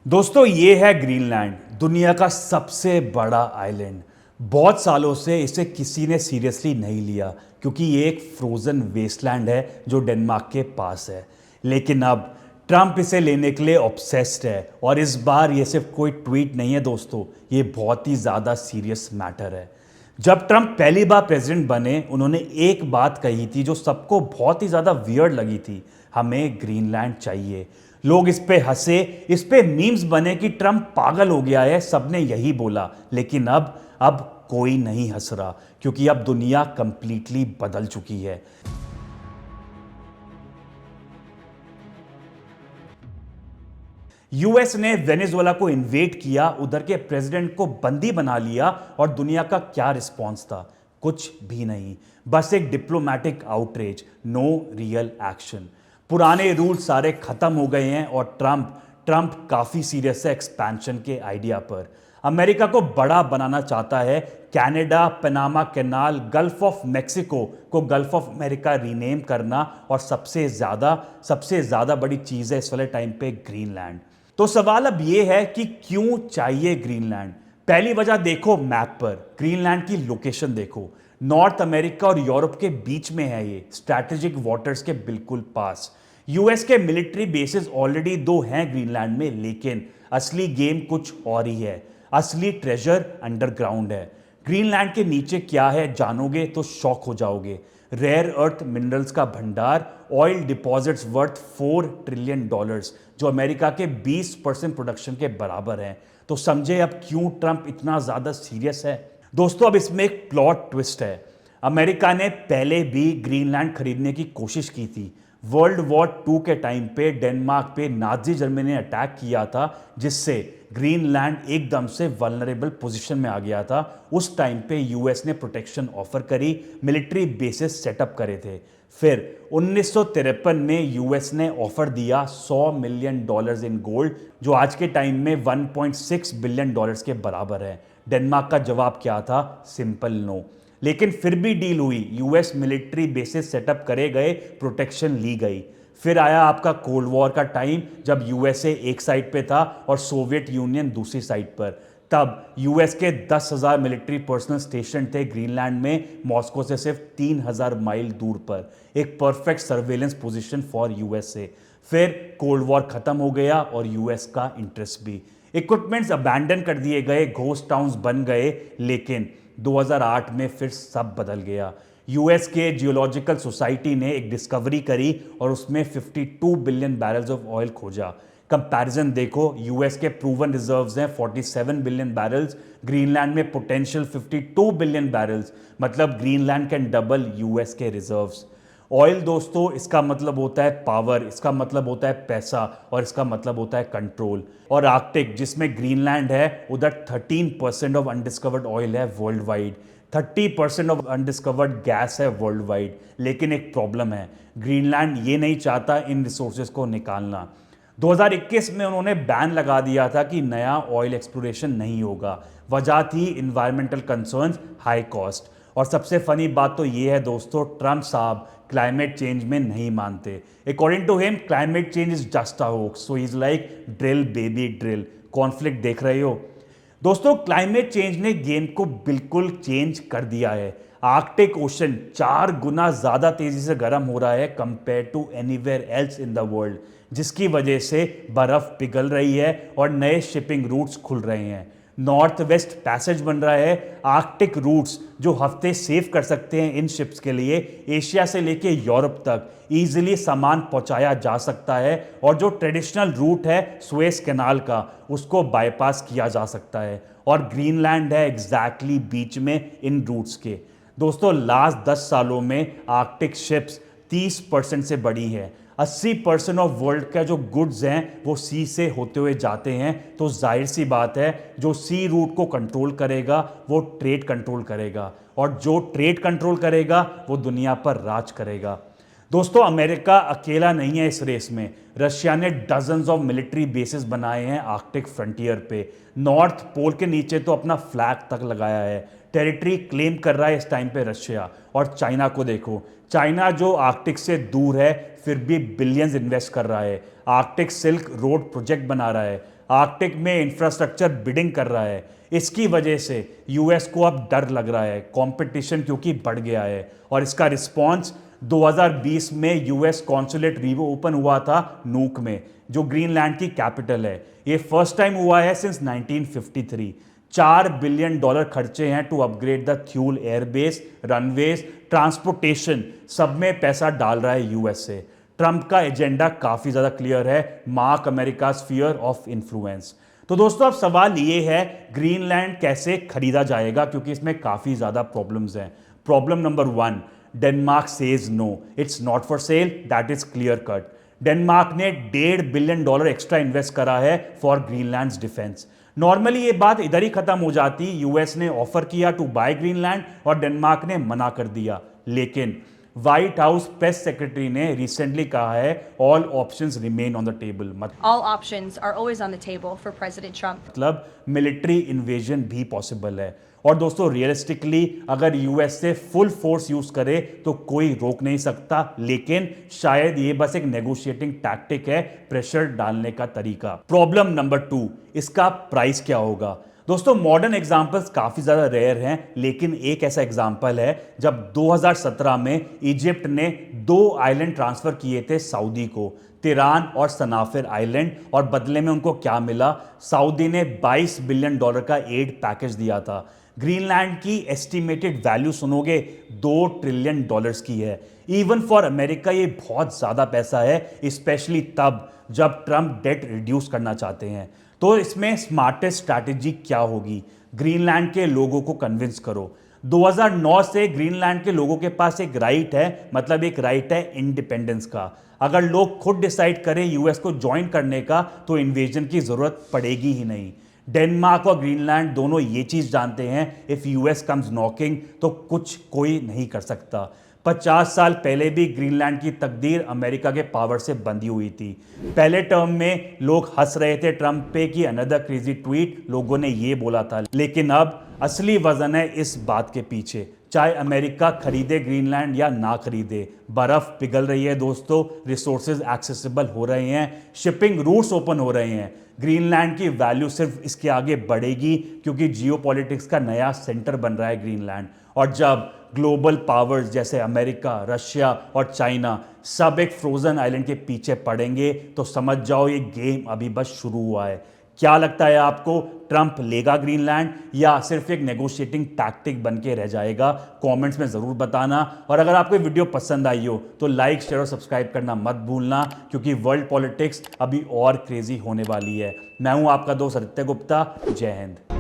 दोस्तों ये है ग्रीनलैंड, दुनिया का सबसे बड़ा आइलैंड। बहुत सालों से इसे किसी ने सीरियसली नहीं लिया क्योंकि ये एक फ्रोजन वेस्टलैंड है जो डेनमार्क के पास है। लेकिन अब ट्रंप इसे लेने के लिए ऑब्सेस्ड है और इस बार ये सिर्फ कोई ट्वीट नहीं है दोस्तों, ये बहुत ही ज़्यादा सीरियस मैटर है। जब ट्रंप पहली बार प्रेसिडेंट बने उन्होंने एक बात कही थी जो सबको बहुत ही ज़्यादा वियर्ड लगी थी, हमें ग्रीनलैंड चाहिए। लोग इस पे हंसे, इस पे मीम्स बने कि ट्रंप पागल हो गया है, सबने यही बोला। लेकिन अब कोई नहीं हंस रहा क्योंकि अब दुनिया कंप्लीटली बदल चुकी है। यूएस ने वेनेजुएला को इन्वेड किया, उधर के प्रेसिडेंट को बंदी बना लिया और दुनिया का क्या रिस्पॉन्स था? कुछ भी नहीं, बस एक diplomatic outreach, no real action. पुराने रूल सारे खत्म हो गए हैं और ट्रंप काफी सीरियस है एक्सपेंशन के आइडिया पर। अमेरिका को बड़ा बनाना चाहता है, Canada, Panama canal, gulf of Mexico को गल्फ ऑफ अमेरिका रीनेम करना, और सबसे ज्यादा बड़ी चीज है इस वाले टाइम पे ग्रीनलैंड। तो सवाल अब यह है कि क्यों चाहिए ग्रीनलैंड। पहली वजह देखो मैप पर, ग्रीनलैंड की लोकेशन देखो, नॉर्थ अमेरिका और यूरोप के बीच में है, ये स्ट्रैटेजिक वाटर्स के बिल्कुल पास। यूएस के मिलिट्री बेसिस ऑलरेडी दो हैं ग्रीनलैंड में, लेकिन असली गेम कुछ और ही है। असली ट्रेजर अंडरग्राउंड है। ग्रीनलैंड के नीचे क्या है जानोगे तो शॉक हो जाओगे। रेयर अर्थ मिनरल्स का भंडार, ऑयल डिपॉजिट्स वर्थ $4 ट्रिलियन, जो अमेरिका के 20% प्रोडक्शन के बराबर है। तो समझे अब क्यों ट्रंप इतना ज्यादा सीरियस है। दोस्तों अब इसमें एक प्लॉट ट्विस्ट है। अमेरिका ने पहले भी ग्रीनलैंड खरीदने की कोशिश की थी। वर्ल्ड वॉर 2 के टाइम पे डेनमार्क पे नाजी जर्मनी ने अटैक किया था, जिससे ग्रीनलैंड एकदम से वल्नरेबल पोजीशन में आ गया था। उस टाइम पे यूएस ने प्रोटेक्शन ऑफर करी, मिलिट्री बेसिस सेटअप करे थे। फिर 1953 में यूएस ने ऑफर दिया $100 मिलियन इन गोल्ड, जो आज के टाइम में $1.6 बिलियन के बराबर है। डेनमार्क का जवाब क्या था? Simple no. लेकिन फिर भी डील हुई, यूएस मिलिट्री बेसिस सेटअप करे गए, प्रोटेक्शन ली गई। फिर आया आपका कोल्ड वॉर का टाइम, जब यूएसए एक साइड पे था और सोवियत यूनियन दूसरी साइड पर। तब यूएस के 10,000 मिलिट्री पर्सनल स्टेशन थे ग्रीनलैंड में, मॉस्को से सिर्फ 3,000 माइल दूर पर। एक perfect surveillance position for USA. फिर कोल्ड वॉर खत्म हो गया और यूएस का इंटरेस्ट भी। इक्विपमेंट्स अबैंडन कर दिए गए, घोस्ट टाउन्स बन गए। लेकिन 2008 में फिर सब बदल गया। यूएस के जियोलॉजिकल सोसाइटी ने एक डिस्कवरी करी और उसमें 52 बिलियन बैरल्स ऑफ ऑयल खोजा। कंपैरिजन देखो, यूएस के प्रूवन रिजर्व्स हैं 47 बिलियन बैरल्स, ग्रीनलैंड में पोटेंशियल 52 बिलियन बैरल्स, मतलब ग्रीनलैंड कैन डबल यूएस के रिजर्व्स। ऑयल दोस्तों, इसका मतलब होता है पावर, इसका मतलब होता है पैसा, और इसका मतलब होता है कंट्रोल। और आर्कटिक जिसमें ग्रीनलैंड है, उधर 13% ऑफ अनडिस्कवर्ड ऑयल है world wide, 30% of undiscovered gas है वर्ल्ड वाइड। लेकिन एक प्रॉब्लम है, ग्रीनलैंड ये नहीं चाहता इन रिसोर्सेज को निकालना। 2021 में उन्होंने बैन लगा दिया था कि नया ऑयल एक्सप्लोरेशन नहीं होगा। वजह थी इन्वायरमेंटल कंसर्न्स, हाई कॉस्ट। और सबसे फनी बात तो ये है दोस्तों, ट्रंप साहब क्लाइमेट चेंज में नहीं मानते। According to him climate change is just a hoax, so is like drill baby drill. Conflict देख रहे हो दोस्तों, क्लाइमेट चेंज ने गेम को बिल्कुल चेंज कर दिया है। आर्कटिक ओशन 4 गुना ज्यादा तेजी से गर्म हो रहा है compare to anywhere else in the world, जिसकी वजह से बर्फ पिघल रही है और नए शिपिंग रूट्स खुल रहे हैं। नॉर्थ वेस्ट पैसेज बन रहा है, आर्कटिक रूट्स जो हफ्ते सेव कर सकते हैं इन शिप्स के लिए। एशिया से लेके यूरोप तक इजीली सामान पहुंचाया जा सकता है, और जो ट्रेडिशनल रूट है सुएज कैनाल का, उसको बाईपास किया जा सकता है। और ग्रीनलैंड है एग्जैक्टली बीच में इन रूट्स के। दोस्तों लास्ट 10 सालों में आर्कटिक शिप्स 30% से बढ़ी है। 80% ऑफ वर्ल्ड का जो गुड्स हैं वो सी से होते हुए जाते हैं। तो जाहिर सी बात है, जो सी रूट को कंट्रोल करेगा वो ट्रेड कंट्रोल करेगा, और जो ट्रेड कंट्रोल करेगा वो दुनिया पर राज करेगा। दोस्तों अमेरिका अकेला नहीं है इस रेस में। रशिया ने डजन्स ऑफ मिलिट्री बेसिस बनाए हैं आर्कटिक फ्रंटियर पे। नॉर्थ पोल के नीचे तो अपना फ्लैग तक लगाया है, टेरिटरी क्लेम कर रहा है इस टाइम पे रशिया। और चाइना को देखो, चाइना जो आर्कटिक से दूर है फिर भी बिलियंस इन्वेस्ट कर रहा है, आर्कटिक सिल्क रोड प्रोजेक्ट बना रहा है। आर्कटिक में इंफ्रास्ट्रक्चर बिडिंग कर रहा है। इसकी वजह से यूएस को अब डर लग रहा है, कंपटीशन क्योंकि बढ़ गया है। और इसका रिस्पॉन्स 2020 में यूएस कॉन्सुलेट रीओपन हुआ था नूक में, जो ग्रीनलैंड की कैपिटल है। ये फर्स्ट टाइम हुआ है सिंस 1953। $4 बिलियन खर्चे हैं to upgrade the Thule airbase, runways, transportation, सब में पैसा डाल रहा है यूएसए। ट्रंप का एजेंडा काफी ज्यादा क्लियर है, mark America sphere of influence. तो दोस्तों अब सवाल ये है, ग्रीनलैंड कैसे खरीदा जाएगा, क्योंकि इसमें काफी ज्यादा प्रॉब्लम्स हैं। Problem number 1, Denmark says no, it's not for sale, that is clear cut. Denmark ने $1.5 बिलियन एक्स्ट्रा इन्वेस्ट करा है फॉर ग्रीनलैंड्स डिफेंस। नॉर्मली ये बात इधर ही खत्म हो जाती, यूएस ने ऑफर किया टू बाय ग्रीनलैंड और डेनमार्क ने मना कर दिया। लेकिन व्हाइट हाउस प्रेस सेक्रेटरी ने रिसेंटली कहा है, all options remain on the table. All options are always on the table for President Trump. मतलब मिलिट्री इन्वेजन भी पॉसिबल है। और दोस्तों रियलिस्टिकली अगर यूएस से फुल फोर्स यूज करे तो कोई रोक नहीं सकता, लेकिन शायद ये बस एक नेगोशिएटिंग टैक्टिक है, प्रेशर डालने का तरीका। प्रॉब्लम नंबर 2, इसका प्राइस क्या होगा। दोस्तों मॉडर्न एग्जाम्पल्स काफी ज्यादा रेयर हैं, लेकिन एक ऐसा एग्जाम्पल है जब 2017 में इजिप्ट ने 2 आइलैंड ट्रांसफर किए थे सऊदी को, तिरान और सनाफिर आइलैंड, और बदले में उनको क्या मिला, सऊदी ने $22 बिलियन का एड पैकेज दिया था। ग्रीनलैंड की एस्टिमेटेड वैल्यू सुनोगे $2 ट्रिलियन की है। इवन फॉर अमेरिका ये बहुत ज्यादा पैसा है, स्पेशली तब जब ट्रंप डेट रिड्यूस करना चाहते हैं। तो इसमें स्मार्टेस्ट स्ट्रैटेजी क्या होगी, ग्रीनलैंड के लोगों को कन्विंस करो। 2009 से ग्रीनलैंड के लोगों के पास एक राइट है, मतलब एक राइट है इंडिपेंडेंस का। अगर लोग खुद डिसाइड करें यूएस को ज्वाइन करने का, तो इन्वेजन की जरूरत पड़ेगी ही नहीं। डेनमार्क और ग्रीनलैंड दोनों ये चीज जानते हैं, इफ यूएस कम्स नॉकिंग तो कुछ कोई नहीं कर सकता। 50 साल पहले भी ग्रीनलैंड की तकदीर अमेरिका के पावर से बंधी हुई थी। पहले टर्म में लोग हंस रहे थे ट्रंप पे कि अनदर क्रेजी ट्वीट, लोगों ने ये बोला था, लेकिन अब असली वजन है इस बात के पीछे। चाहे अमेरिका खरीदे ग्रीनलैंड या ना खरीदे, बर्फ पिघल रही है दोस्तों, रिसोर्सेज एक्सेसिबल हो रहे हैं, शिपिंग रूट्स ओपन हो रहे हैं। ग्रीनलैंड की वैल्यू सिर्फ इसके आगे बढ़ेगी, क्योंकि जियोपॉलिटिक्स का नया सेंटर बन रहा है ग्रीनलैंड। और जब ग्लोबल पावर्स जैसे अमेरिका, रशिया और चाइना सब एक फ्रोजन आइलैंड के पीछे पड़ेंगे, तो समझ जाओ ये गेम अभी बस शुरू हुआ है। क्या लगता है आपको, ट्रंप लेगा ग्रीनलैंड या सिर्फ एक नेगोशिएटिंग टैक्टिक बन के रह जाएगा? कमेंट्स में ज़रूर बताना। और अगर आपको वीडियो पसंद आई हो तो लाइक, शेयर और सब्सक्राइब करना मत भूलना, क्योंकि वर्ल्ड पॉलिटिक्स अभी और क्रेजी होने वाली है। मैं हूं आपका दोस्त आदित्य गुप्ता। जय हिंद।